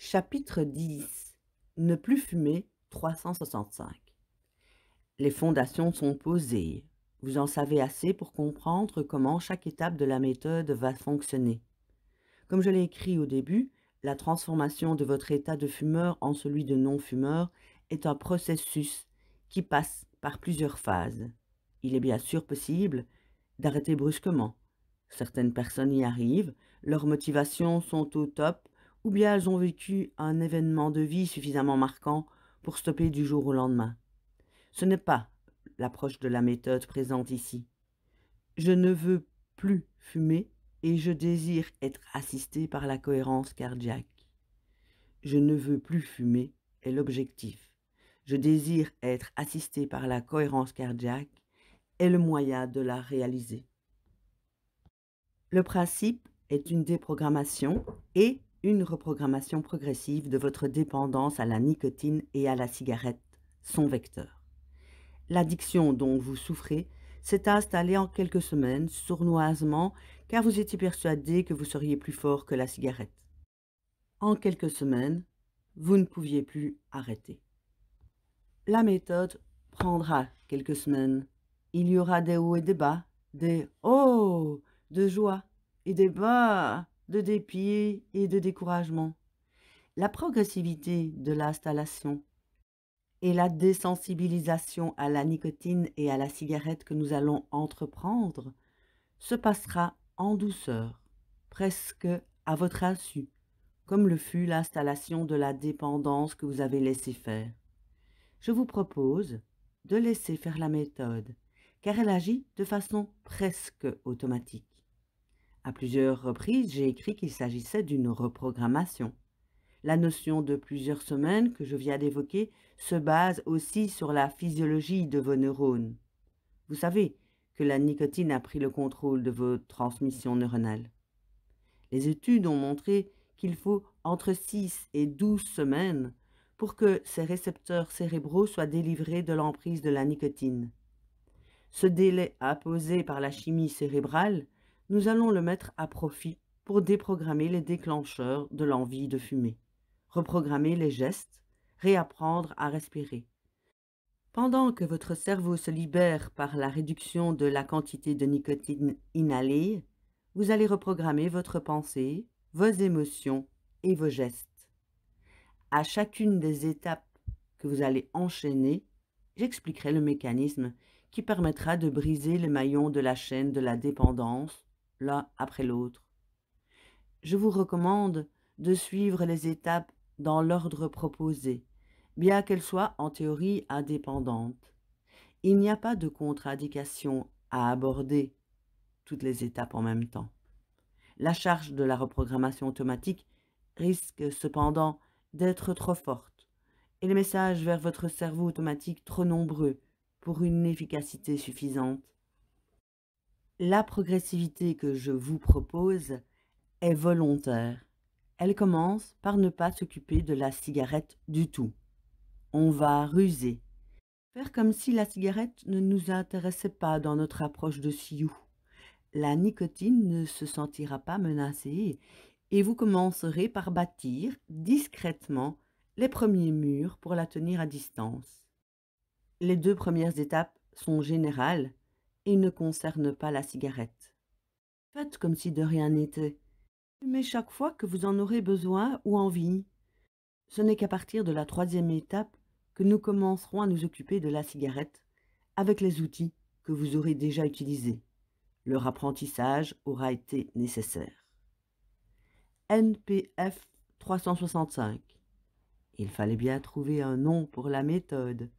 Chapitre 10. Ne plus fumer 365. Les fondations sont posées. Vous en savez assez pour comprendre comment chaque étape de la méthode va fonctionner. Comme je l'ai écrit au début, la transformation de votre état de fumeur en celui de non-fumeur est un processus qui passe par plusieurs phases. Il est bien sûr possible d'arrêter brusquement. Certaines personnes y arrivent, leurs motivations sont au top, ou bien elles ont vécu un événement de vie suffisamment marquant pour stopper du jour au lendemain. Ce n'est pas l'approche de la méthode présente ici. Je ne veux plus fumer et je désire être assisté par la cohérence cardiaque. Je ne veux plus fumer est l'objectif. Je désire être assisté par la cohérence cardiaque est le moyen de la réaliser. Le principe est une déprogrammation et une reprogrammation progressive de votre dépendance à la nicotine et à la cigarette, son vecteur. L'addiction dont vous souffrez s'est installée en quelques semaines, sournoisement, car vous étiez persuadé que vous seriez plus fort que la cigarette. En quelques semaines, vous ne pouviez plus arrêter. La méthode prendra quelques semaines. Il y aura des hauts et des bas, des « oh » de joie et des bas de dépit et de découragement. La progressivité de l'installation et la désensibilisation à la nicotine et à la cigarette que nous allons entreprendre se passera en douceur, presque à votre insu, comme le fut l'installation de la dépendance que vous avez laissé faire. Je vous propose de laisser faire la méthode, car elle agit de façon presque automatique. À plusieurs reprises, j'ai écrit qu'il s'agissait d'une reprogrammation. La notion de plusieurs semaines que je viens d'évoquer se base aussi sur la physiologie de vos neurones. Vous savez que la nicotine a pris le contrôle de vos transmissions neuronales. Les études ont montré qu'il faut entre 6 et 12 semaines pour que ces récepteurs cérébraux soient délivrés de l'emprise de la nicotine. Ce délai imposé par la chimie cérébrale, nous allons le mettre à profit pour déprogrammer les déclencheurs de l'envie de fumer, reprogrammer les gestes, réapprendre à respirer. Pendant que votre cerveau se libère par la réduction de la quantité de nicotine inhalée, vous allez reprogrammer votre pensée, vos émotions et vos gestes. À chacune des étapes que vous allez enchaîner, j'expliquerai le mécanisme qui permettra de briser le maillon de la chaîne de la dépendance, l'un après l'autre. Je vous recommande de suivre les étapes dans l'ordre proposé, bien qu'elles soient en théorie indépendantes. Il n'y a pas de contre-indication à aborder toutes les étapes en même temps. La charge de la reprogrammation automatique risque cependant d'être trop forte et les messages vers votre cerveau automatique trop nombreux pour une efficacité suffisante. La progressivité que je vous propose est volontaire. Elle commence par ne pas s'occuper de la cigarette du tout. On va ruser, faire comme si la cigarette ne nous intéressait pas dans notre approche de Sioux. La nicotine ne se sentira pas menacée et vous commencerez par bâtir discrètement les premiers murs pour la tenir à distance. Les 2 premières étapes sont générales et ne concernent pas la cigarette. Faites comme si de rien n'était. Fumez chaque fois que vous en aurez besoin ou envie. Ce n'est qu'à partir de la 3e étape que nous commencerons à nous occuper de la cigarette avec les outils que vous aurez déjà utilisés. Leur apprentissage aura été nécessaire. NPF 365. Il fallait bien trouver un nom pour la méthode.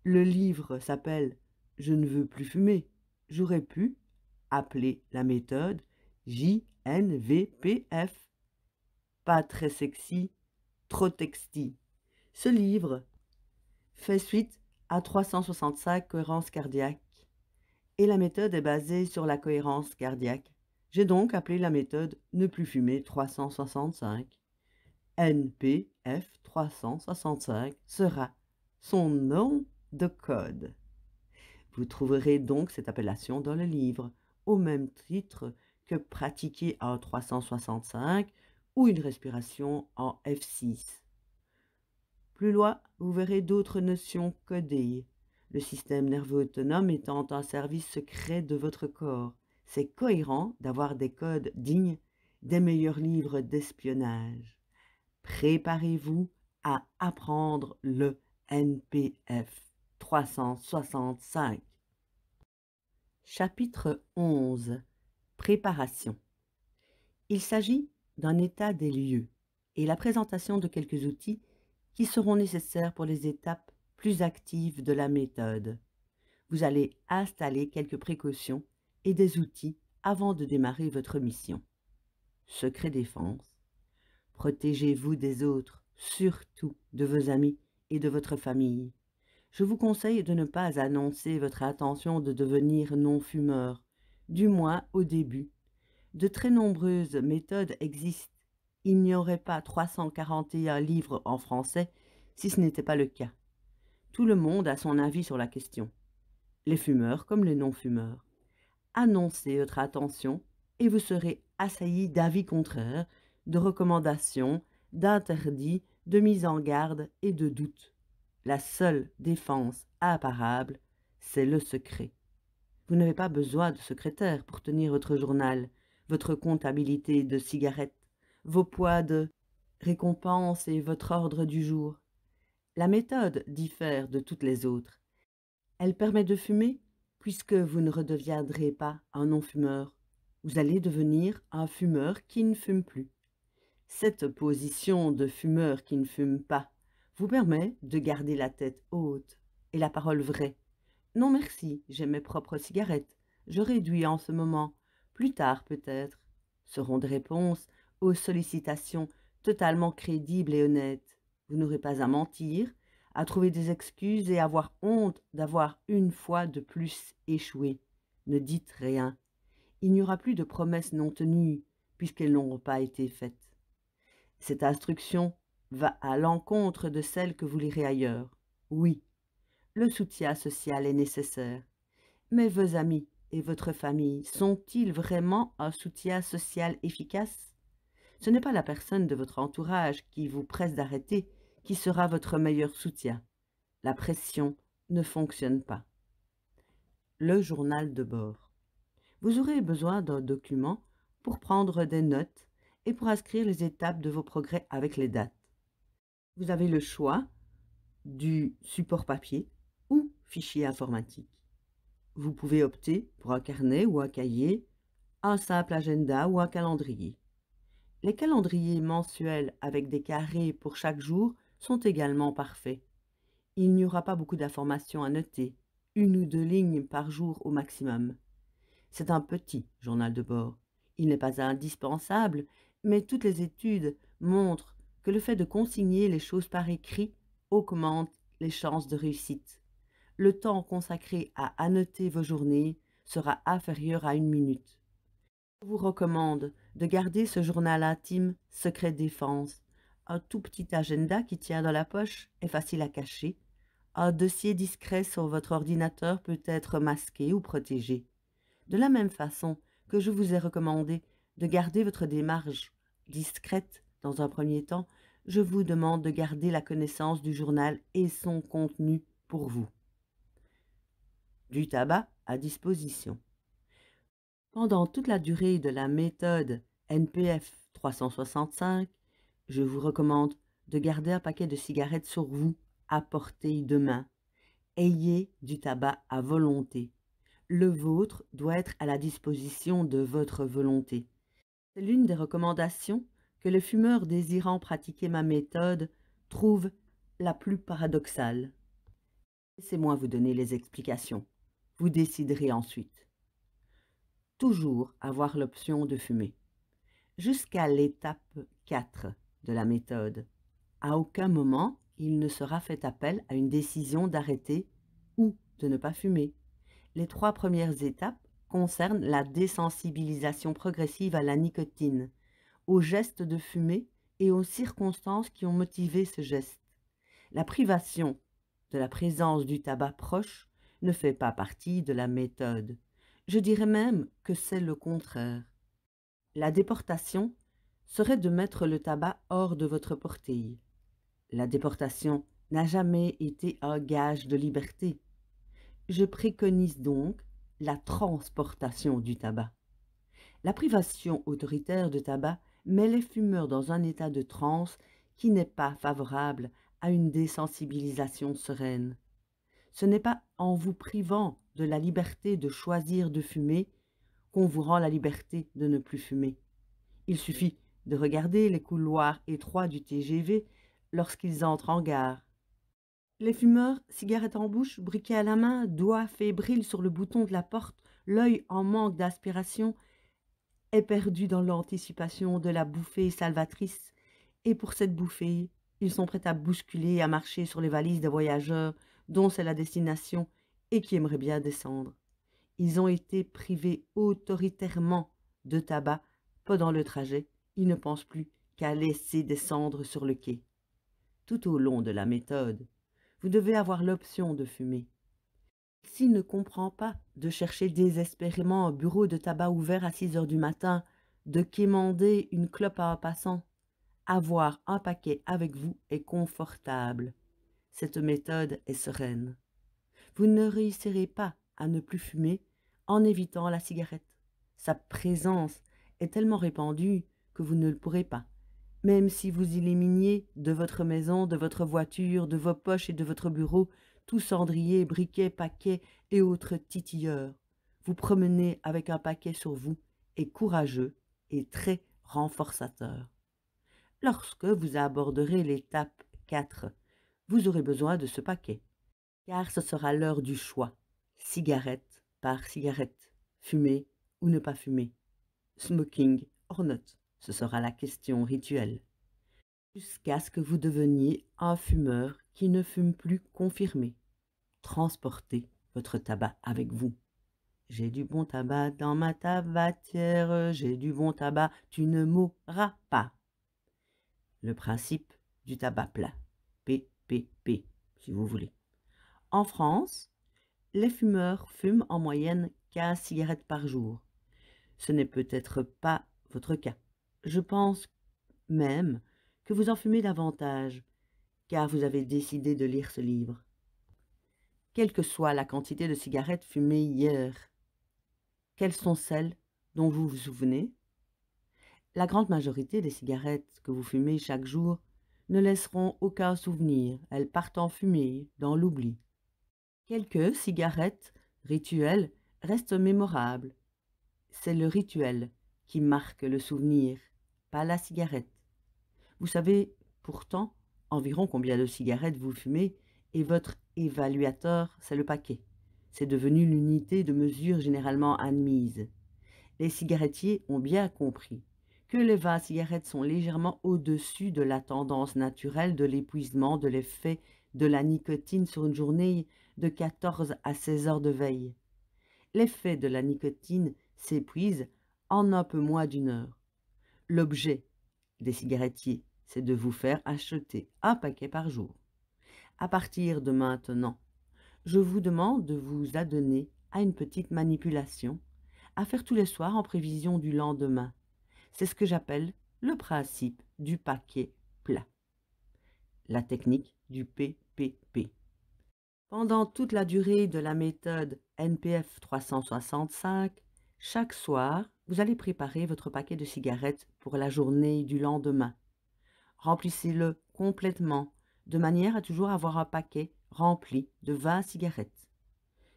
Le livre s'appelle « Je ne veux plus fumer ». J'aurais pu appeler la méthode JNVPF. Pas très sexy, trop texty. Ce livre fait suite à 365 cohérences cardiaques et la méthode est basée sur la cohérence cardiaque. J'ai donc appelé la méthode Ne plus fumer 365. NPF 365 sera son nom de code. Vous trouverez donc cette appellation dans le livre, au même titre que Pratiquer en 365 ou une respiration en F6. Plus loin, vous verrez d'autres notions codées. Le système nerveux autonome étant un service secret de votre corps, c'est cohérent d'avoir des codes dignes des meilleurs livres d'espionnage. Préparez-vous à apprendre le NPF 365. Chapitre 11. Préparation. Il s'agit d'un état des lieux et la présentation de quelques outils qui seront nécessaires pour les étapes plus actives de la méthode. Vous allez installer quelques précautions et des outils avant de démarrer votre mission. Secret défense. Protégez-vous des autres, surtout de vos amis et de votre famille. Je vous conseille de ne pas annoncer votre intention de devenir non-fumeur, du moins au début. De très nombreuses méthodes existent. Il n'y aurait pas 341 livres en français si ce n'était pas le cas. Tout le monde a son avis sur la question, les fumeurs comme les non-fumeurs. Annoncez votre attention et vous serez assailli d'avis contraires, de recommandations, d'interdits, de mises en garde et de doutes. La seule défense imparable, c'est le secret. Vous n'avez pas besoin de secrétaire pour tenir votre journal, votre comptabilité de cigarettes, vos poids de récompenses et votre ordre du jour. La méthode diffère de toutes les autres. Elle permet de fumer puisque vous ne redeviendrez pas un non-fumeur. Vous allez devenir un fumeur qui ne fume plus. Cette position de fumeur qui ne fume pas vous permet de garder la tête haute et la parole vraie. Non merci, j'ai mes propres cigarettes. Je réduis en ce moment. Plus tard peut-être. Seront des réponses aux sollicitations totalement crédibles et honnêtes. Vous n'aurez pas à mentir, à trouver des excuses et avoir honte d'avoir une fois de plus échoué. Ne dites rien. Il n'y aura plus de promesses non tenues, puisqu'elles n'auront pas été faites. Cette instruction va à l'encontre de celle que vous lirez ailleurs. Oui, le soutien social est nécessaire. Mais vos amis et votre famille sont-ils vraiment un soutien social efficace? Ce n'est pas la personne de votre entourage qui vous presse d'arrêter qui sera votre meilleur soutien. La pression ne fonctionne pas. Le journal de bord. Vous aurez besoin d'un document pour prendre des notes et pour inscrire les étapes de vos progrès avec les dates. Vous avez le choix du support papier ou fichier informatique. Vous pouvez opter pour un carnet ou un cahier, un simple agenda ou un calendrier. Les calendriers mensuels avec des carrés pour chaque jour sont également parfaits. Il n'y aura pas beaucoup d'informations à noter, 1 ou 2 lignes par jour au maximum. C'est un petit journal de bord. Il n'est pas indispensable, mais toutes les études montrent que le fait de consigner les choses par écrit augmente les chances de réussite. Le temps consacré à annoter vos journées sera inférieur à 1 minute. Je vous recommande de garder ce journal intime secret défense. Un tout petit agenda qui tient dans la poche est facile à cacher. Un dossier discret sur votre ordinateur peut être masqué ou protégé. De la même façon que je vous ai recommandé de garder votre démarche discrète dans un premier temps, je vous demande de garder la connaissance du journal et son contenu pour vous. Du tabac à disposition. Pendant toute la durée de la méthode NPF 365, je vous recommande de garder un paquet de cigarettes sur vous, à portée de main. Ayez du tabac à volonté. Le vôtre doit être à la disposition de votre volonté. C'est l'une des recommandations que les fumeurs désirant pratiquer ma méthode trouvent la plus paradoxale. Laissez-moi vous donner les explications. Vous déciderez ensuite. Toujours avoir l'option de fumer. Jusqu'à l'étape 4 de la méthode, à aucun moment il ne sera fait appel à une décision d'arrêter ou de ne pas fumer. Les 3 premières étapes concernent la désensibilisation progressive à la nicotine, au geste de fumer et aux circonstances qui ont motivé ce geste. La privation de la présence du tabac proche ne fait pas partie de la méthode. Je dirais même que c'est le contraire. La déportation serait de mettre le tabac hors de votre portée. La déportation n'a jamais été un gage de liberté. Je préconise donc la transportation du tabac. La privation autoritaire de tabac met les fumeurs dans un état de transe qui n'est pas favorable à une désensibilisation sereine. Ce n'est pas en vous privant de la liberté de choisir de fumer qu'on vous rend la liberté de ne plus fumer. Il suffit de regarder les couloirs étroits du TGV lorsqu'ils entrent en gare. Les fumeurs, cigarette en bouche, briquet à la main, doigts fébriles sur le bouton de la porte, l'œil en manque d'aspiration, éperdus dans l'anticipation de la bouffée salvatrice, et pour cette bouffée, ils sont prêts à bousculer et à marcher sur les valises des voyageurs dont c'est la destination et qui aimeraient bien descendre. Ils ont été privés autoritairement de tabac pendant le trajet. Ils ne pensent plus qu'à laisser descendre sur le quai. Tout au long de la méthode, vous devez avoir l'option de fumer. S'il ne comprend pas de chercher désespérément un bureau de tabac ouvert à 6 heures du matin, de quémander une clope à un passant, avoir un paquet avec vous est confortable. Cette méthode est sereine. Vous ne réussirez pas à ne plus fumer en évitant la cigarette. Sa présence est tellement répandue que vous ne le pourrez pas. Même si vous éliminiez de votre maison, de votre voiture, de vos poches et de votre bureau tout cendrier, briquet, paquet et autres titilleurs, vous promenez avec un paquet sur vous est courageux et très renforçateur. Lorsque vous aborderez l'étape 4, vous aurez besoin de ce paquet, car ce sera l'heure du choix, cigarette par cigarette, fumer ou ne pas fumer, smoking or not, ce sera la question rituelle, jusqu'à ce que vous deveniez un fumeur qui ne fume plus confirmé. Transportez votre tabac avec vous. J'ai du bon tabac dans ma tabatière, j'ai du bon tabac, tu ne mourras pas. Le principe du tabac plat, PPP, si vous voulez. En France, les fumeurs fument en moyenne 15 cigarettes par jour. Ce n'est peut-être pas votre cas. Je pense même que vous en fumez davantage, car vous avez décidé de lire ce livre. Quelle que soit la quantité de cigarettes fumées hier, quelles sont celles dont vous vous souvenez? La grande majorité des cigarettes que vous fumez chaque jour ne laisseront aucun souvenir, elles partent en fumée, dans l'oubli. Quelques cigarettes rituelles restent mémorables. C'est le rituel qui marque le souvenir, pas la cigarette. Vous savez pourtant environ combien de cigarettes vous fumez et votre évaluateur, c'est le paquet. C'est devenu l'unité de mesure généralement admise. Les cigarettiers ont bien compris que les 20 cigarettes sont légèrement au-dessus de la tendance naturelle de l'épuisement de l'effet de la nicotine sur une journée de 14 à 16 heures de veille. L'effet de la nicotine s'épuise en un peu moins d'une heure. L'objet des cigarettiers, c'est de vous faire acheter un paquet par jour. À partir de maintenant, je vous demande de vous adonner à une petite manipulation à faire tous les soirs en prévision du lendemain. C'est ce que j'appelle le principe du paquet plat, la technique du PPP. Pendant toute la durée de la méthode NPF 365, chaque soir, vous allez préparer votre paquet de cigarettes pour la journée du lendemain. Remplissez-le complètement, de manière à toujours avoir un paquet rempli de 20 cigarettes.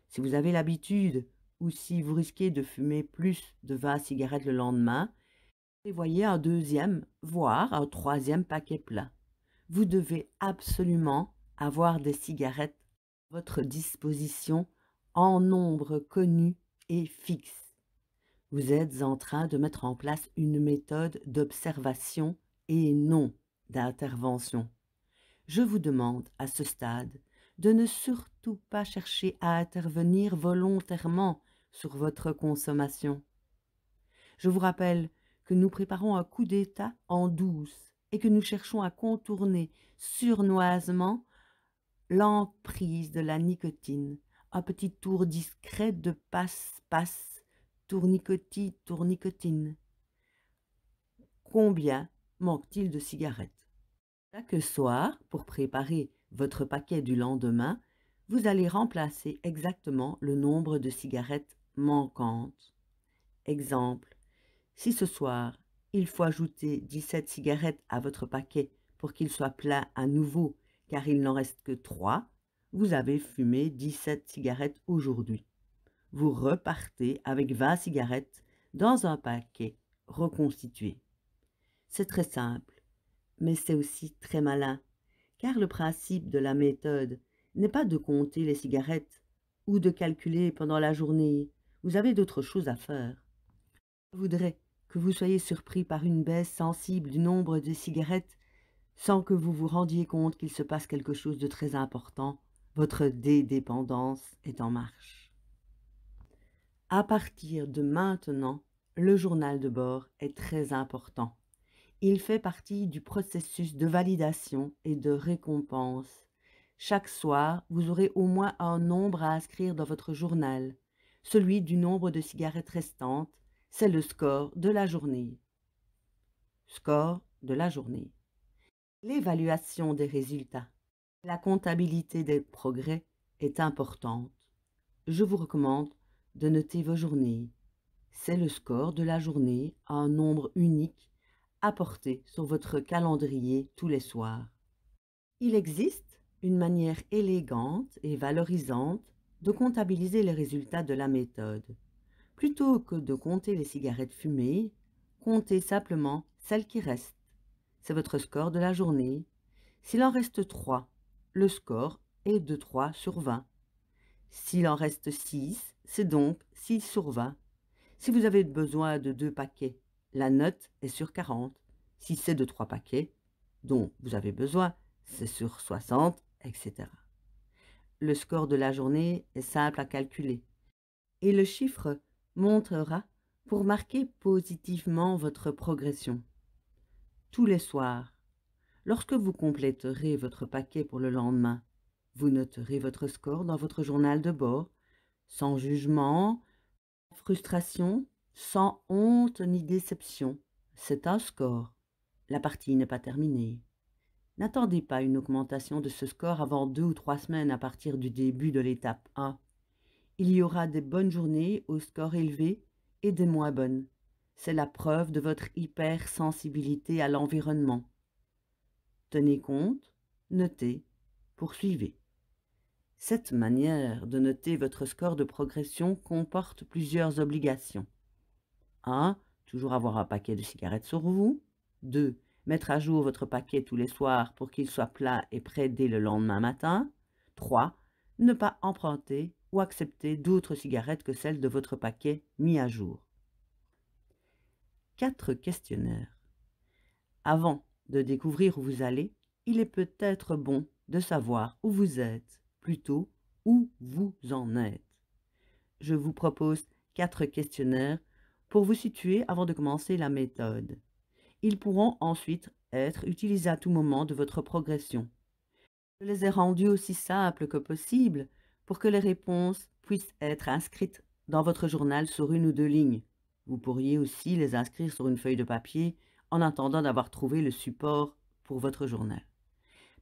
Si vous avez l'habitude ou si vous risquez de fumer plus de 20 cigarettes le lendemain, prévoyez un deuxième, voire un troisième paquet plat. Vous devez absolument avoir des cigarettes à votre disposition en nombre connu et fixe. Vous êtes en train de mettre en place une méthode d'observation et non d'intervention. Je vous demande à ce stade de ne surtout pas chercher à intervenir volontairement sur votre consommation. Je vous rappelle que nous préparons un coup d'État en douce et que nous cherchons à contourner sournoisement l'emprise de la nicotine, un petit tour discret de passe-passe, tournicotine, Combien manque-t-il de cigarettes? Chaque soir, pour préparer votre paquet du lendemain, vous allez remplacer exactement le nombre de cigarettes manquantes. Exemple, si ce soir, il faut ajouter 17 cigarettes à votre paquet pour qu'il soit plein à nouveau, car il n'en reste que 3, vous avez fumé 17 cigarettes aujourd'hui. Vous repartez avec 20 cigarettes dans un paquet reconstitué. C'est très simple, mais c'est aussi très malin, car le principe de la méthode n'est pas de compter les cigarettes ou de calculer pendant la journée. Vous avez d'autres choses à faire. Je voudrais que vous soyez surpris par une baisse sensible du nombre de cigarettes sans que vous vous rendiez compte qu'il se passe quelque chose de très important. Votre dédépendance est en marche. À partir de maintenant, le journal de bord est très important. Il fait partie du processus de validation et de récompense. Chaque soir, vous aurez au moins un nombre à inscrire dans votre journal. Celui du nombre de cigarettes restantes, c'est le score de la journée. Score de la journée. L'évaluation des résultats. La comptabilité des progrès est importante. Je vous recommande de noter vos journées. C'est le score de la journée à un nombre unique apporté sur votre calendrier tous les soirs. Il existe une manière élégante et valorisante de comptabiliser les résultats de la méthode. Plutôt que de compter les cigarettes fumées, comptez simplement celles qui restent. C'est votre score de la journée. S'il en reste 3, le score est de 3 sur 20. S'il en reste 6, c'est donc 6 sur 20. Si vous avez besoin de 2 paquets, la note est sur 40. Si c'est de 3 paquets, dont vous avez besoin, c'est sur 60, etc. Le score de la journée est simple à calculer et le chiffre montrera pour marquer positivement votre progression. Tous les soirs, lorsque vous compléterez votre paquet pour le lendemain, vous noterez votre score dans votre journal de bord, sans jugement, frustration, sans honte ni déception. C'est un score. La partie n'est pas terminée. N'attendez pas une augmentation de ce score avant 2 ou 3 semaines à partir du début de l'étape 1. Il y aura des bonnes journées au score élevé et des moins bonnes. C'est la preuve de votre hypersensibilité à l'environnement. Tenez compte, notez, poursuivez. Cette manière de noter votre score de progression comporte plusieurs obligations. 1. Toujours avoir un paquet de cigarettes sur vous. 2. Mettre à jour votre paquet tous les soirs pour qu'il soit plat et prêt dès le lendemain matin. 3. Ne pas emprunter ou accepter d'autres cigarettes que celles de votre paquet mis à jour. 4 questionnaires. Avant de découvrir où vous allez, il est peut-être bon de savoir où vous êtes, plutôt où vous en êtes. Je vous propose 4 questionnaires pour vous situer avant de commencer la méthode. Ils pourront ensuite être utilisés à tout moment de votre progression. Je les ai rendus aussi simples que possible pour que les réponses puissent être inscrites dans votre journal sur 1 ou 2 lignes. Vous pourriez aussi les inscrire sur une feuille de papier en attendant d'avoir trouvé le support pour votre journal.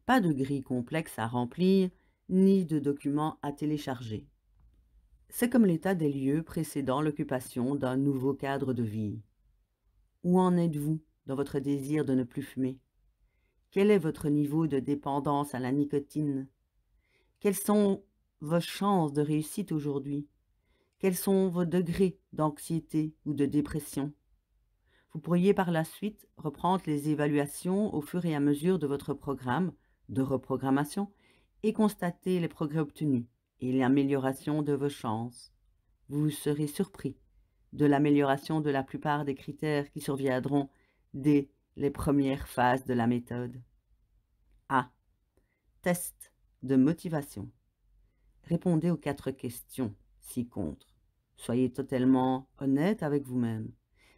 Pas de grille complexe à remplir, ni de documents à télécharger. C'est comme l'état des lieux précédant l'occupation d'un nouveau cadre de vie. Où en êtes-vous dans votre désir de ne plus fumer? Quel est votre niveau de dépendance à la nicotine? Quelles sont vos chances de réussite aujourd'hui? Quels sont vos degrés d'anxiété ou de dépression? Vous pourriez par la suite reprendre les évaluations au fur et à mesure de votre programme de reprogrammation et constater les progrès obtenus et l'amélioration de vos chances. Vous serez surpris de l'amélioration de la plupart des critères qui surviendront dès les premières phases de la méthode. A. Test de motivation. Répondez aux 4 questions ci-contre. Soyez totalement honnête avec vous-même.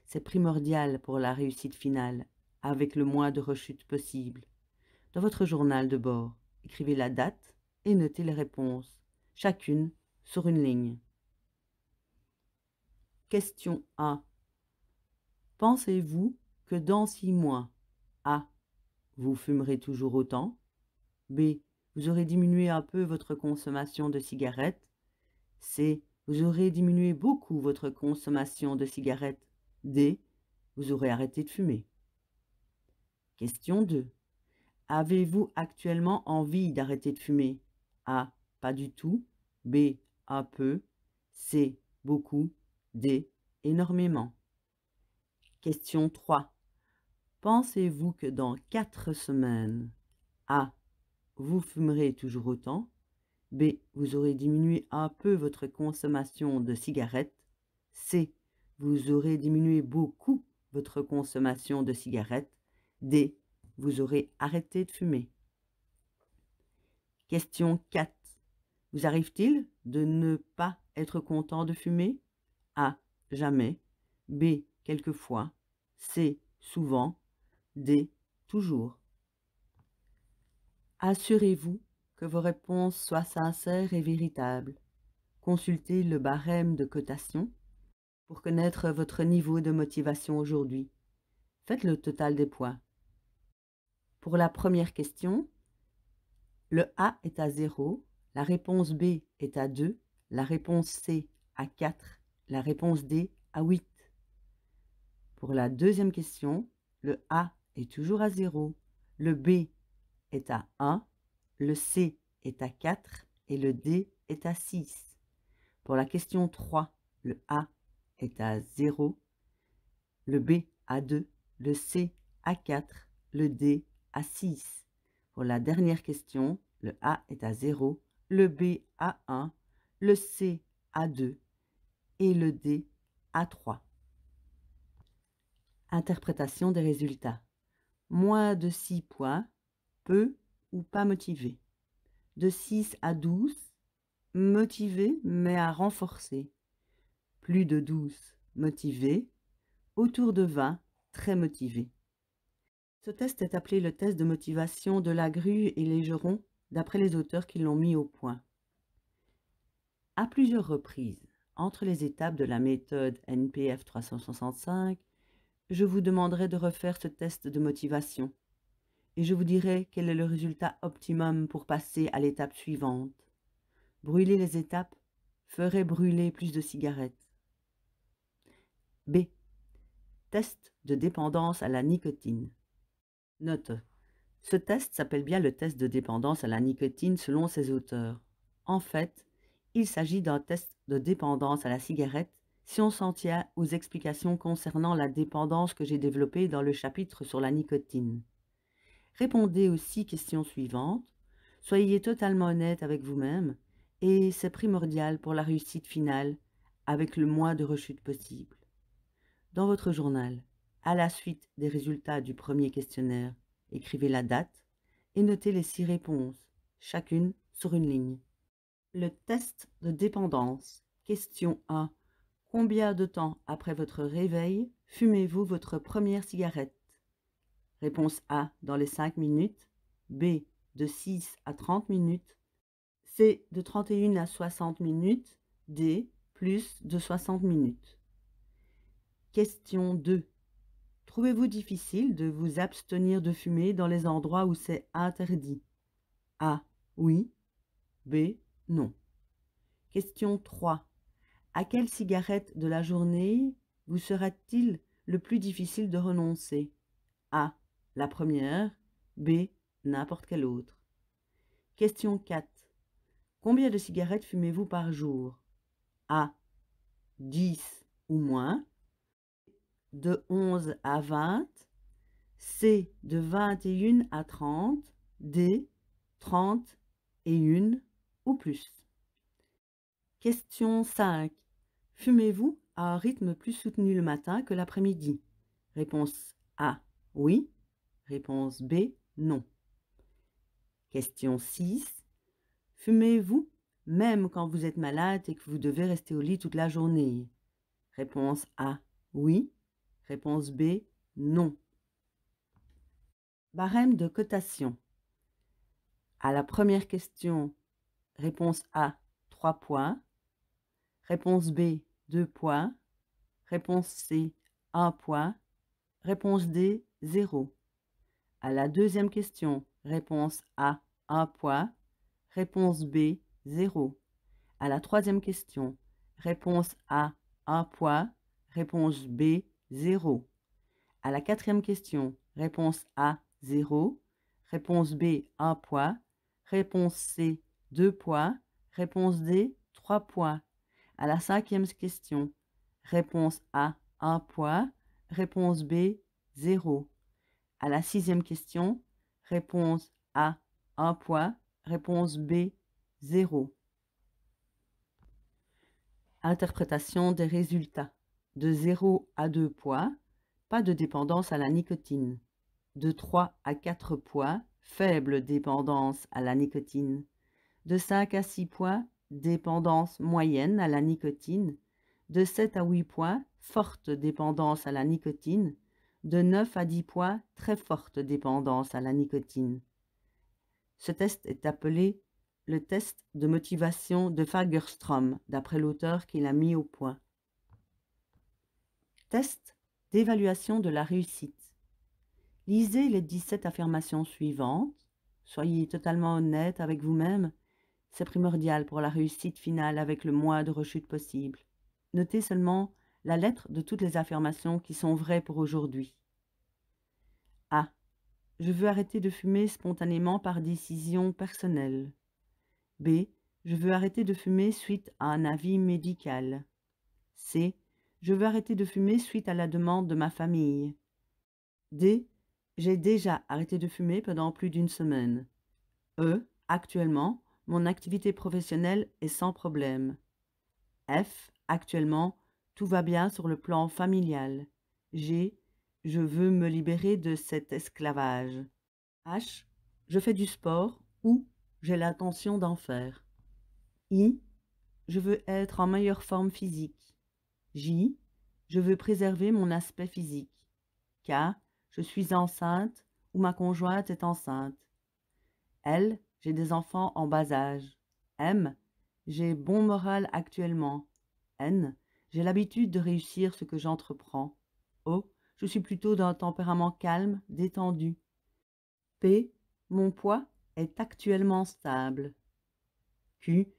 C'est primordial pour la réussite finale, avec le moins de rechutes possible. Dans votre journal de bord, écrivez la date et notez les réponses, chacune sur une ligne. Question 1. Pensez-vous que dans 6 mois, A. Vous fumerez toujours autant. B. Vous aurez diminué un peu votre consommation de cigarettes. C. Vous aurez diminué beaucoup votre consommation de cigarettes. D. Vous aurez arrêté de fumer. Question 2. Avez-vous actuellement envie d'arrêter de fumer? A. Pas du tout. B. Un peu. C. Beaucoup. D. Énormément. Question 3. Pensez-vous que dans 4 semaines, A. Vous fumerez toujours autant. B. Vous aurez diminué un peu votre consommation de cigarettes. C. Vous aurez diminué beaucoup votre consommation de cigarettes. D. Vous aurez arrêté de fumer. Question 4. Vous arrive-t-il de ne pas être content de fumer? A. Jamais. B. Quelquefois. C. Souvent. D. Toujours. Assurez-vous que vos réponses soient sincères et véritables. Consultez le barème de cotation pour connaître votre niveau de motivation aujourd'hui. Faites le total des points. Pour la première question, le A est à 0, la réponse B est à 2, la réponse C à 4, la réponse D à 8. Pour la deuxième question, le A est toujours à 0, le B est à 1, le C est à 4 et le D est à 6. Pour la question 3, le A est à 0, le B à 2, le C à 4, le D à 6. Pour la dernière question, le A est à 0, le B à 1, le C à 2 et le D à 3. Interprétation des résultats. Moins de 6 points, peu ou pas motivé. De 6 à 12, motivé mais à renforcer. Plus de 12, motivé. Autour de 20, très motivé. Ce test est appelé le test de motivation de la grue et Légeron, d'après les auteurs qui l'ont mis au point. À plusieurs reprises, entre les étapes de la méthode NPF 365, je vous demanderai de refaire ce test de motivation et je vous dirai quel est le résultat optimum pour passer à l'étape suivante. Brûler les étapes ferait brûler plus de cigarettes. B. Test de dépendance à la nicotine. Note. Ce test s'appelle bien le test de dépendance à la nicotine selon ses auteurs. En fait, il s'agit d'un test de dépendance à la cigarette si on s'en tient aux explications concernant la dépendance que j'ai développées dans le chapitre sur la nicotine. Répondez aux 6 questions suivantes, soyez totalement honnête avec vous-même et c'est primordial pour la réussite finale avec le moins de rechutes possible. Dans votre journal, à la suite des résultats du premier questionnaire, écrivez la date et notez les 6 réponses, chacune sur une ligne. Le test de dépendance. Question 1. Combien de temps après votre réveil fumez-vous votre première cigarette? Réponse A, dans les 5 minutes. B, de 6 à 30 minutes. C, de 31 à 60 minutes. D, plus de 60 minutes. Question 2. Trouvez-vous difficile de vous abstenir de fumer dans les endroits où c'est interdit? A, oui. B, non. Question 3. À quelle cigarette de la journée vous sera-t-il le plus difficile de renoncer? A, la première. B, n'importe quelle autre. Question 4. Combien de cigarettes fumez-vous par jour? A, 10 ou moins. De 11 à 20. C, de 21 à 30. D, 30 et 1 ou plus. Question 5. Fumez-vous à un rythme plus soutenu le matin que l'après-midi? Réponse A, oui. Réponse B, non. Question 6. Fumez-vous même quand vous êtes malade et que vous devez rester au lit toute la journée? Réponse A, oui. Réponse B, non. Barème de cotation. À la première question, réponse A, 3 points. Réponse B, 2 points. Réponse C, 1 point. Réponse D, 0. À la deuxième question, réponse A, 1 point. Réponse B, 0. À la troisième question, réponse A, 1 point. Réponse B, 0. À la quatrième question, réponse A, 0. Réponse B, 1 point. Réponse C, 2 points. Réponse D, 3 points. À la cinquième question, réponse A, 1 point. Réponse B, 0. À la sixième question, réponse A, 1 point. Réponse B, 0. Interprétation des résultats. De 0 à 2 points, pas de dépendance à la nicotine. De 3 à 4 points, faible dépendance à la nicotine. De 5 à 6 points, dépendance moyenne à la nicotine. De 7 à 8 points, forte dépendance à la nicotine. De 9 à 10 points, très forte dépendance à la nicotine. Ce test est appelé le test de motivation de Fagerström, d'après l'auteur qui l'a mis au point. Test d'évaluation de la réussite. Lisez les 17 affirmations suivantes. Soyez totalement honnête avec vous-même. C'est primordial pour la réussite finale avec le moins de rechutes possible. Notez seulement la lettre de toutes les affirmations qui sont vraies pour aujourd'hui. A. Je veux arrêter de fumer spontanément par décision personnelle. B. Je veux arrêter de fumer suite à un avis médical. C. Je veux arrêter de fumer suite à la demande de ma famille. D. J'ai déjà arrêté de fumer pendant plus d'une semaine. E. Actuellement, mon activité professionnelle est sans problème. F. Actuellement, tout va bien sur le plan familial. G. Je veux me libérer de cet esclavage. H. Je fais du sport ou j'ai l'intention d'en faire. I. Je veux être en meilleure forme physique. J. Je veux préserver mon aspect physique. K. Je suis enceinte ou ma conjointe est enceinte. L. J'ai des enfants en bas âge. M. J'ai bon moral actuellement. N. J'ai l'habitude de réussir ce que j'entreprends. O. Je suis plutôt d'un tempérament calme, détendu. P. Mon poids est actuellement stable. Q.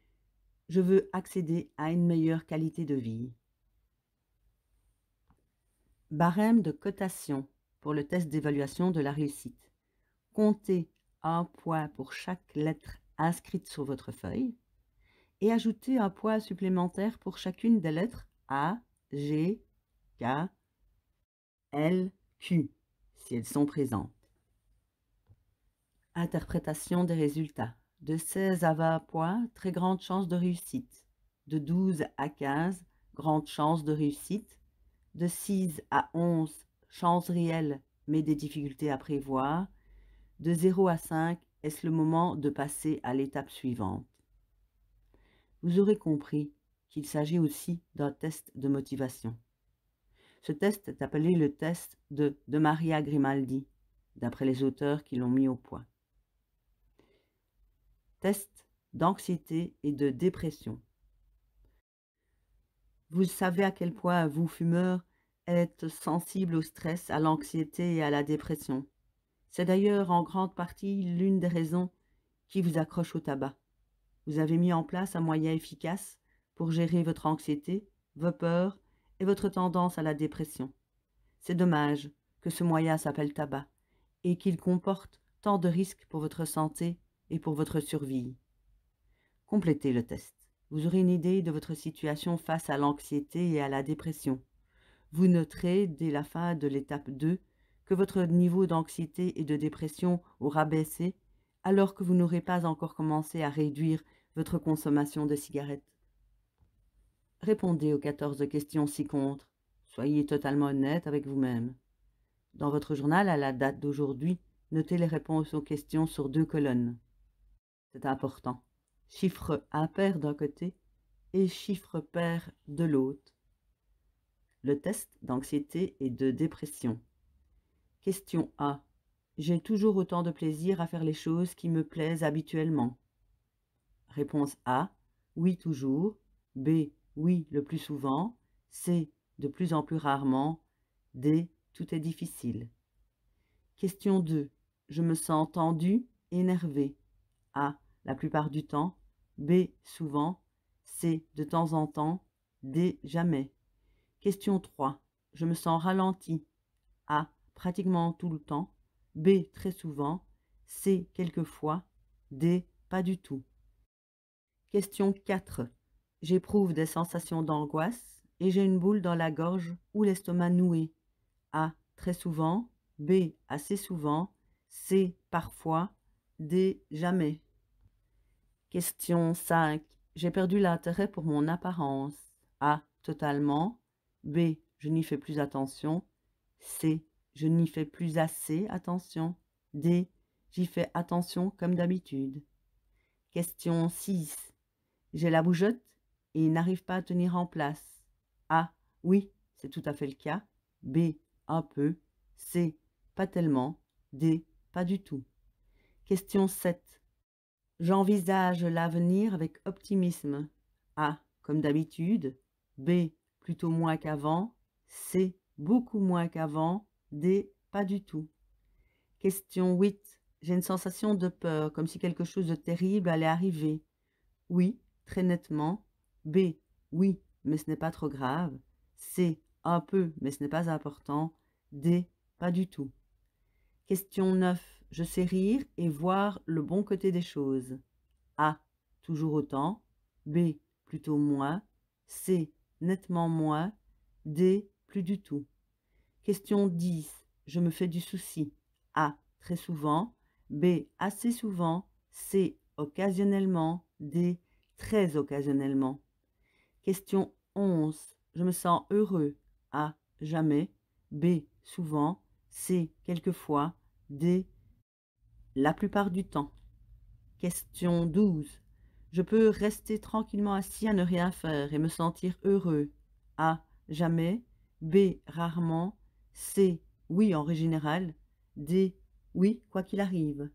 Je veux accéder à une meilleure qualité de vie. Barème de cotation pour le test d'évaluation de la réussite. Comptez un point pour chaque lettre inscrite sur votre feuille et ajoutez un point supplémentaire pour chacune des lettres A, G, K, L, Q, si elles sont présentes. Interprétation des résultats. De 16 à 20 points, très grande chance de réussite. De 12 à 15, grande chance de réussite. De 6 à 11, chance réelle, mais des difficultés à prévoir. De 0 à 5, est-ce le moment de passer à l'étape suivante? Vous aurez compris qu'il s'agit aussi d'un test de motivation. Ce test est appelé le test de Maria Grimaldi, d'après les auteurs qui l'ont mis au point. Test d'anxiété et de dépression. Vous savez à quel point vous, fumeurs, êtes sensibles au stress, à l'anxiété et à la dépression. C'est d'ailleurs en grande partie l'une des raisons qui vous accroche au tabac. Vous avez mis en place un moyen efficace pour gérer votre anxiété, vos peurs et votre tendance à la dépression. C'est dommage que ce moyen s'appelle tabac et qu'il comporte tant de risques pour votre santé et pour votre survie. Complétez le test. Vous aurez une idée de votre situation face à l'anxiété et à la dépression. Vous noterez dès la fin de l'étape 2 que votre niveau d'anxiété et de dépression aura baissé alors que vous n'aurez pas encore commencé à réduire votre consommation de cigarettes. Répondez aux 14 questions ci-contre. Soyez totalement honnête avec vous-même. Dans votre journal, à la date d'aujourd'hui, notez les réponses aux questions sur 2 colonnes. C'est important. Chiffre impair d'un côté et chiffre pair de l'autre. Le test d'anxiété et de dépression. Question A. J'ai toujours autant de plaisir à faire les choses qui me plaisent habituellement. Réponse A. Oui, toujours. B. Oui, le plus souvent. C. De plus en plus rarement. D. tout est difficile. Question 2. Je me sens tendu, énervé. A. La plupart du temps. B. Souvent. C. De temps en temps. D. Jamais. Question 3. Je me sens ralenti. A. Pratiquement tout le temps. B. Très souvent. C. Quelquefois. D. Pas du tout. Question 4. J'éprouve des sensations d'angoisse et j'ai une boule dans la gorge ou l'estomac noué. A. Très souvent. B. Assez souvent. C. Parfois. D. Jamais. Question 5. J'ai perdu l'intérêt pour mon apparence. A. Totalement. B. Je n'y fais plus attention. C. Je n'y fais plus assez attention. D. J'y fais attention comme d'habitude. Question 6. J'ai la bougeotte et n'arrive pas à tenir en place. A. Oui, c'est tout à fait le cas. B. Un peu. C. Pas tellement. D. Pas du tout. Question 7. J'envisage l'avenir avec optimisme. A. Comme d'habitude. B. Plutôt moins qu'avant. C. Beaucoup moins qu'avant. D. Pas du tout. Question 8. J'ai une sensation de peur, comme si quelque chose de terrible allait arriver. Oui, très nettement. B. Oui, mais ce n'est pas trop grave. C. Un peu, mais ce n'est pas important. D. Pas du tout. Question 9. Je sais rire et voir le bon côté des choses. A. Toujours autant. B. Plutôt moins. C. Nettement moins. D. Plus du tout. Question 10. Je me fais du souci. A. Très souvent. B. Assez souvent. C. Occasionnellement. D. Très occasionnellement. Question 11. Je me sens heureux. A. Jamais. B. Souvent. C. Quelquefois. D. La plupart du temps. Question 12. Je peux rester tranquillement assis à ne rien faire et me sentir heureux. A. Jamais. B. Rarement. C. Oui, en général. D. Oui, quoi qu'il arrive.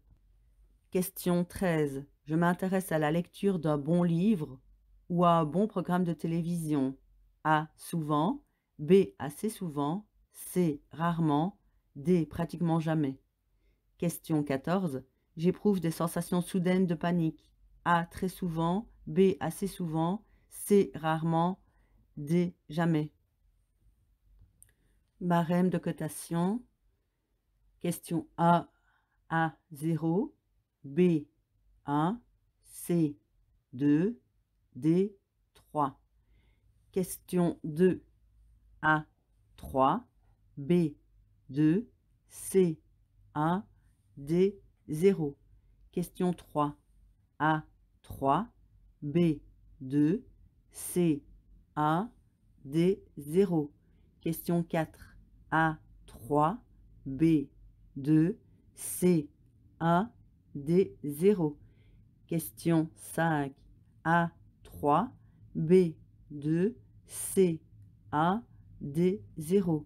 Question 13. Je m'intéresse à la lecture d'un bon livre ou à un bon programme de télévision. A. Souvent. B. Assez souvent. C. Rarement. D. Pratiquement jamais. Question 14. J'éprouve des sensations soudaines de panique. A. Très souvent. B. Assez souvent. C. Rarement. D. Jamais. Barème de cotation. Question A. A. 0. B. 1. C. 2. D. 3. Question 2. A. 3. B. 2. C. 1. D. 0. Question 3. A. 3. B. 2. C. 1. D. 0. Question 4. A. 3. B. 2. C. 1. D. 0. Question 5. A. 3. B. 2. C. 1. D. 0.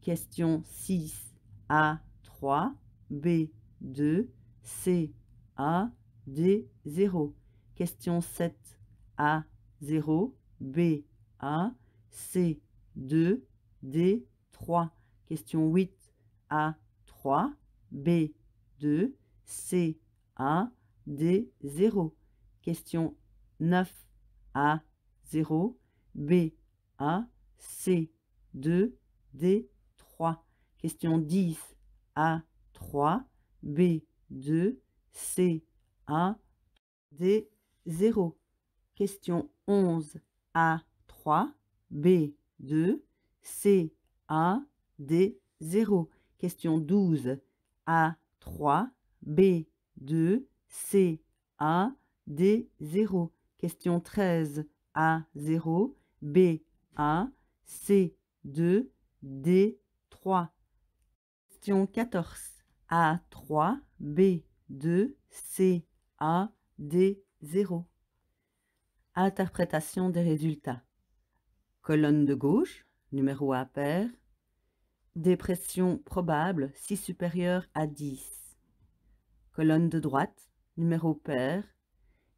Question 6. A. 3. B. 2. C. 1. D. 0. Question 7. A. 0. B. 1. C. 2. D. 3. Question 8. A. 3. B. 2. C. 1. D. 0. Question 9. A. 0. B. 1. C. 2. D. 3. Question 10. A. 3. B. 2. C. 1. D. 0. Question 11. A. 3. B. 2. C. 1. D. 0. Question 12. A. 3. B. 2. C. 1. D. 0. Question 13. A. 0. B. 1. C. 2. D. 3. Question 14. A. 3. B. 2. C. 1. D. 0. Interprétation des résultats. Colonne de gauche, numéro impair. Dépression probable, si supérieure à 10. Colonne de droite, numéro pair.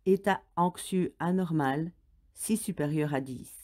État anxieux anormal, si supérieur à 10.